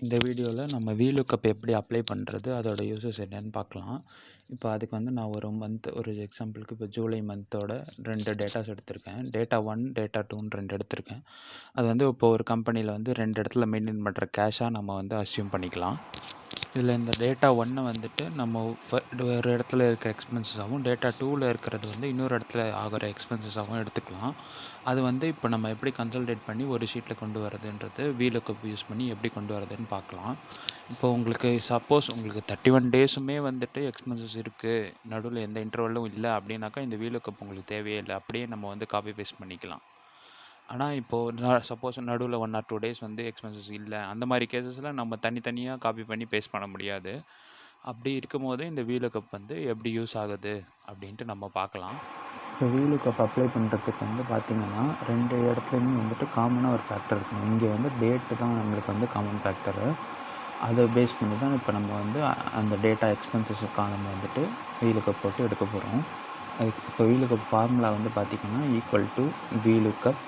இந்த வீடியோவில் நம்ம Vlookup எப்படி அப்ளை பண்ணுறது, அதோட யூசஸ் என்னன்னு பார்க்கலாம். இப்போ அதுக்கு வந்து நான் ஒரு எக்ஸாம்பிளுக்கு இப்போ ஜூலை மந்தோட 2 டேட்டாஸ் எடுத்திருக்கேன். டேட்டா 1, டேட்டா 2ன்னு 2 எடுத்திருக்கேன். அது வந்து இப்போ ஒரு கம்பெனியில் வந்து 2 இடத்துல மெயின்டைன் பண்ணுற கேஷாக நம்ம வந்து அஸ்யூம் பண்ணிக்கலாம். இதில் இந்த டேட்டா 1 வந்துட்டு நம்ம ஒரு இடத்துல இருக்கிற எக்ஸ்பென்சஸாகவும், டேட்டா 2வில் இருக்கிறது வந்து இன்னொரு இடத்துல ஆகிற எக்ஸ்பென்சஸாகவும் எடுத்துக்கலாம். அது வந்து இப்போ நம்ம எப்படி கன்சல்டேட் பண்ணி ஒரு ஷீட்டில் கொண்டு வரதுன்றது Vlookup யூஸ் பண்ணி எப்படி கொண்டு வரதுன்னு பார்க்கலாம். இப்போ உங்களுக்கு சப்போஸ் உங்களுக்கு 31 டேஸுமே வந்துட்டு எக்ஸ்பென்சஸ் இருக்குது, நடுவில் எந்த இன்டர்வலும் இல்லை அப்படின்னாக்கா இந்த Vlookup உங்களுக்கு தேவையே இல்லை. அப்படியே நம்ம வந்து காப்பி பேஸ்ட் பண்ணிக்கலாம். ஆனால் இப்போது சப்போஸ் நடுவில் 1 ஆர் 2 டேஸ் வந்து எக்ஸ்பென்சஸ் இல்லை, அந்த மாதிரி கேசஸில் நம்ம தனித்தனியாக காப்பி பண்ணி பேஸ்ட் பண்ண முடியாது. அப்படி இருக்கும்போது இந்த Vlookup வந்து எப்படி யூஸ் ஆகுது அப்படின்ட்டு நம்ம பார்க்கலாம். இப்போ Vlookup அப்ளை பண்ணுறதுக்கு வந்து பார்த்திங்கன்னா 2 இடத்துலையுமே வந்துட்டு காமனாக ஒரு ஃபேக்டர் இருக்கும். இங்கே வந்து டேட்டு தான் நம்மளுக்கு வந்து காமன் ஃபேக்டரு. அதை பேஸ் பண்ணி தான் இப்போ நம்ம வந்து அந்த டேட்டா எக்ஸ்பென்சஸ் காலம் வந்துட்டு Vlookup போட்டு எடுக்க போகிறோம். அதுக்கு இப்போ Vlookup ஃபார்முலா வந்து பார்த்திங்கன்னா ஈக்குவல் டு Vlookup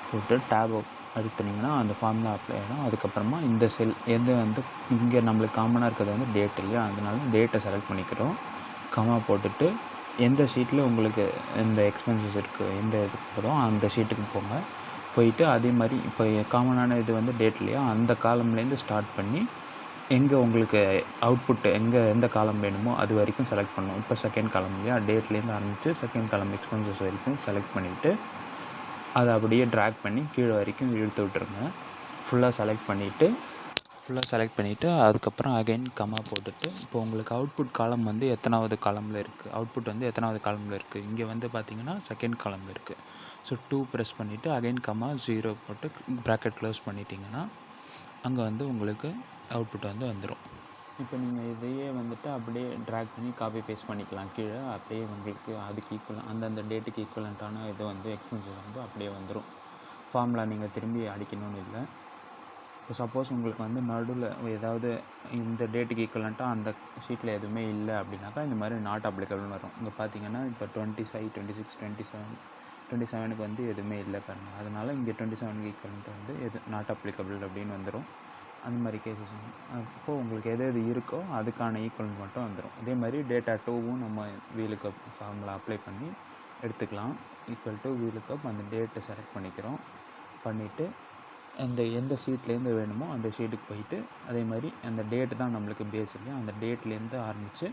போட்டு டேப் அழுத்தினீங்கன்னா அந்த ஃபார்முலா அப்ளை ஆகிடும். அதுக்கப்புறமா இந்த செல் எது வந்து இங்கே நம்மளுக்கு காமனாக இருக்கிறது வந்து டேட் இல்லையா, அதனால டேட்டை செலக்ட் பண்ணிக்கிறோம். கமா போட்டுட்டு எந்த ஷீட்டில் உங்களுக்கு இந்த எக்ஸ்பென்சஸ் இருக்குது, எந்த இதுக்கு போகிறோம் அந்த ஷீட்டுக்கு போயிட்டு அதே மாதிரி இப்போ காமனான இது வந்து டேட் இல்லையா, அந்த காலம்லேருந்து ஸ்டார்ட் பண்ணி எங்கே உங்களுக்கு அவுட்புட் எந்த காலம் வேணுமோ அது வரைக்கும் செலக்ட் பண்ணணும். இப்போ செகண்ட் காலம் இல்லையா, டேட்லேருந்து ஆரம்பித்து செகண்ட் காலம் எக்ஸ்பென்சஸ் வரைக்கும் செலக்ட் பண்ணிவிட்டு அதை அப்படியே ட்ராக் பண்ணி கீழே வரைக்கும் இழுத்து விட்டுருங்க. ஃபுல்லாக செலக்ட் பண்ணிவிட்டு அதுக்கப்புறம் அகைன் கமா போட்டுட்டு இப்போ உங்களுக்கு அவுட்புட் காலம் வந்து எத்தனாவது காலமில் இருக்குது, அவுட்புட் வந்து எத்தனாவது காலமில் இருக்குது, இங்கே வந்து பார்த்தீங்கன்னா செகண்ட் காலமில் இருக்குது. ஸோ 2 ப்ரெஸ் பண்ணிவிட்டு அகைன் கமா 0 போட்டு ப்ராக்கெட் க்ளோஸ் பண்ணிட்டீங்கன்னா அங்கே வந்து உங்களுக்கு அவுட்புட் வந்து வந்துடும். இப்போ நீங்கள் இதையே வந்துட்டு அப்படியே ட்ராக் பண்ணி காப்பி பேஸ்ட் பண்ணிக்கலாம் கீழே. அப்படியே உங்களுக்கு அதுக்கு ஈக்குவல் அந்தந்த டேட்டுக்கு ஈக்குவலண்ட்டான இது வந்து எக்ஸ்பென்சஸ் வந்து அப்படியே வந்துடும். ஃபார்முலா நீங்கள் திரும்பி அடிக்கணும்னு இல்லை. இப்போ சப்போஸ் உங்களுக்கு வந்து நடுவில் ஏதாவது இந்த டேட்டுக்கு ஈக்குவலண்ட்டாக அந்த ஷீட்டில் எதுவுமே இல்லை அப்படின்னாக்கா இந்த மாதிரி நாட் அப்ளிகபிள்னு வரும். இங்கே பார்த்தீங்கன்னா இப்போ 25, 26, 27க்கு வந்து எதுவுமே இல்லை பாருங்கள். அதனால் இங்கே 27க்கு ஈக்குவலண்ட் வந்து எது நாட் அப்ளிகபிள் அப்படின்னு வந்துடும். அந்த மாதிரி கேசஸ் அப்போது உங்களுக்கு எது இருக்கோ அதுக்கான ஈக்குவலண்ட் மட்டும் வந்துடும். அதே மாதிரி டேட்டா 2வும் நம்ம Vlookup ஃபார்முலா அப்ளை பண்ணி எடுத்துக்கலாம். ஈக்குவல் டு Vlookup அந்த டேட்டை செலக்ட் பண்ணிவிட்டு எந்த ஷீட்லேருந்து வேணுமோ அந்த ஷீட்டுக்கு போயிட்டு அதே மாதிரி அந்த டேட்டு தான் நம்மளுக்கு பேஸ் இல்லையா, அந்த டேட்லேருந்து ஆரம்பித்து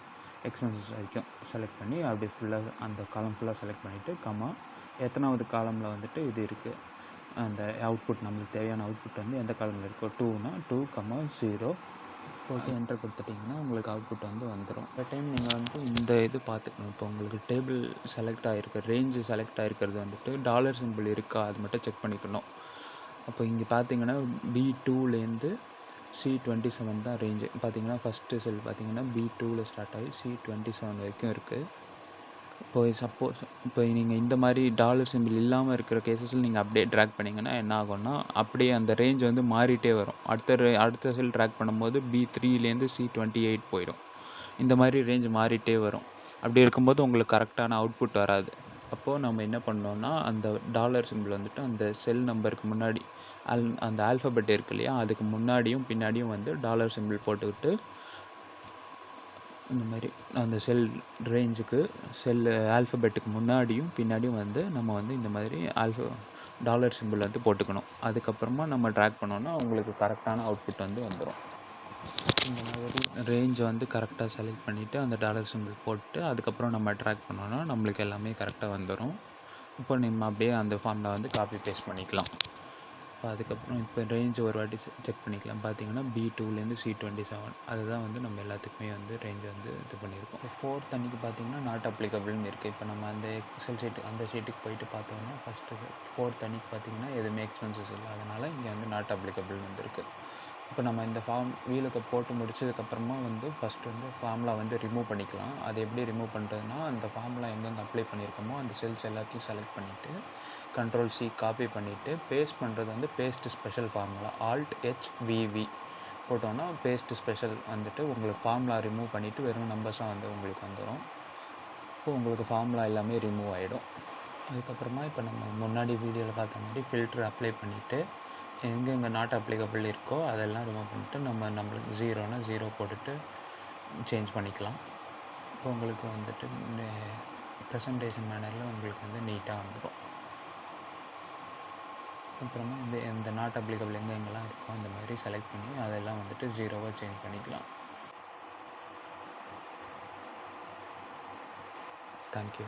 எக்ஸ்பென்சஸ் வரைக்கும் செலக்ட் பண்ணி அப்படியே ஃபுல்லாக அந்த காலம் ஃபுல்லாக செலக்ட் பண்ணிவிட்டு கமா எத்தனாவது காலமில் வந்துட்டு இது இருக்குது, அந்த அவுட்புட் நம்மளுக்கு தேவையான அவுட்புட் வந்து எந்த காலமில் இருக்கோ 2னா 2, 0 போட்டு என்டர் கொடுத்துட்டிங்கன்னா உங்களுக்கு அவுட்புட் வந்து வந்துடும். இந்த டைம் நீங்கள் வந்து இந்த இது பார்த்துக்கணும். இப்போ உங்களுக்கு டேபிள் செலக்ட் ஆகிருக்கு, ரேஞ்சு செலக்ட் ஆகிருக்கிறது வந்துட்டு டாலர் சிம்பிள் இருக்கா அது மட்டும் செக் பண்ணிக்கணும். அப்போ இங்கே பார்த்தீங்கன்னா B2லேருந்து C27 தான் ரேஞ்சு. பார்த்தீங்கன்னா ஃபஸ்ட்டு செல் பார்த்தீங்கன்னா B2வில் ஸ்டார்ட் ஆகி C27 வரைக்கும் இருக்குது. இப்போ நீங்கள் இந்த மாதிரி டாலர் சிம்பிள் இல்லாமல் இருக்கிற கேசஸில் நீங்கள் அப்படியே ட்ராக் பண்ணிங்கன்னா என்ன ஆகும்னா அப்படியே அந்த ரேஞ்ச் வந்து மாறிட்டே வரும். அடுத்த செல் ட்ராக் பண்ணும்போது B3லேருந்து C28 போயிடும். இந்த மாதிரி ரேஞ்ச் மாறிட்டே வரும். அப்படி இருக்கும்போது உங்களுக்கு கரெக்டான அவுட்புட் வராது. அப்போது நம்ம என்ன பண்ணோம்னா அந்த டாலர் சிம்பிள் வந்துட்டு அந்த செல் நம்பருக்கு முன்னாடி அந்த ஆல்ஃபபெட் இருக்கு இல்லையா, அதுக்கு முன்னாடியும் பின்னாடியும் வந்து டாலர் சிம்பிள் போட்டுக்கிட்டு இந்த மாதிரி அந்த ரேஞ்சுக்கு ஆல்ஃபபெட்டுக்கு முன்னாடியும் பின்னாடியும் வந்து நம்ம வந்து இந்த மாதிரி டாலர் சிம்பிள் வந்து போட்டுக்கணும். அதுக்கப்புறமா நம்ம ட்ராக் பண்ணோன்னா உங்களுக்கு கரெக்டான அவுட்புட் வந்து வந்துடும். இந்த மாதிரி ரேஞ்சை வந்து கரெக்டாக செலக்ட் பண்ணிவிட்டு அந்த டாலர் சிம்பிள் போட்டு அதுக்கப்புறம் நம்ம ட்ராக் பண்ணோன்னா நம்மளுக்கு எல்லாமே கரெக்டாக வந்துடும். இப்போ நம்ம அப்படியே அந்த ஃபார்முலா வந்து காப்பி பேஸ்ட் பண்ணிக்கலாம். இப்போ அதுக்கப்புறம் இப்போ ரேஞ்ச் ஒரு வாட்டி செக் பண்ணிக்கலாம். பார்த்தீங்கன்னா B2லேருந்து C27 அதுதான் வந்து நம்ம எல்லாத்துக்குமே வந்து ரேஞ்சை வந்து இது பண்ணியிருக்கோம். இப்போ 4th அன்றைக்கி பார்த்தீங்கன்னா நாட் அப்ளிகபிள்னு இருக்குது. இப்போ நம்ம அந்த அந்த ஷீட்டுக்கு போயிட்டு பார்த்தோம்னா ஃபஸ்ட்டு 4th அன்றைக்கி பார்த்தீங்கன்னா எதுவுமே எக்ஸ்பென்சஸ் இல்லை, அதனால் இங்கே வந்து நாட் அப்ளிகபிள்னு வந்துருக்கு. இப்போ நம்ம இந்த Vlookup போட்டு முடிச்சதுக்கப்புறமா வந்து ஃபஸ்ட்டு வந்து ஃபார்முலா வந்து ரிமூவ் பண்ணிக்கலாம். அது எப்படி ரிமூவ் பண்ணுறதுனா அந்த ஃபார்முலா எங்கெங்கே அப்ளை பண்ணியிருக்கோமோ அந்த செல்ஸ் எல்லாத்தையும் செலக்ட் பண்ணிவிட்டு Ctrl+C காப்பி பண்ணிவிட்டு பேஸ்ட் பண்ணுறது வந்து பேஸ்ட் ஸ்பெஷல் ஃபார்முலா Alt+H+VV போட்டோன்னா பேஸ்ட் ஸ்பெஷல் வந்துட்டு உங்களுக்கு ஃபார்முலா ரிமூவ் பண்ணிவிட்டு வெறும் நம்பர்ஸாக வந்து உங்களுக்கு வந்துடும். இப்போ உங்களுக்கு ஃபார்முலா எல்லாமே ரிமூவ் ஆகிடும். அதுக்கப்புறமா இப்போ நம்ம முன்னாடி வீடியோவில் பார்த்த மாதிரி ஃபில்ட்ரு அப்ளை பண்ணிவிட்டு எங்கெங்கே நாட் அப்ளிகபிள் இருக்கோ அதெல்லாம் ரிமூவ் பண்ணிட்டு நம்மளுக்கு 0னா 0 போட்டுட்டு சேஞ்ச் பண்ணிக்கலாம். இப்போ உங்களுக்கு வந்துட்டு ப்ரெசன்டேஷன் மேனரில் உங்களுக்கு வந்து நீட்டாக வந்துடும். அப்புறமா இந்த நாட் அப்ளிகபிள் எங்கெங்கெல்லாம் இருக்கோ அந்த மாதிரி செலக்ட் பண்ணி அதெல்லாம் வந்துட்டு 0வாக சேஞ்ச் பண்ணிக்கலாம். தேங்க்யூ.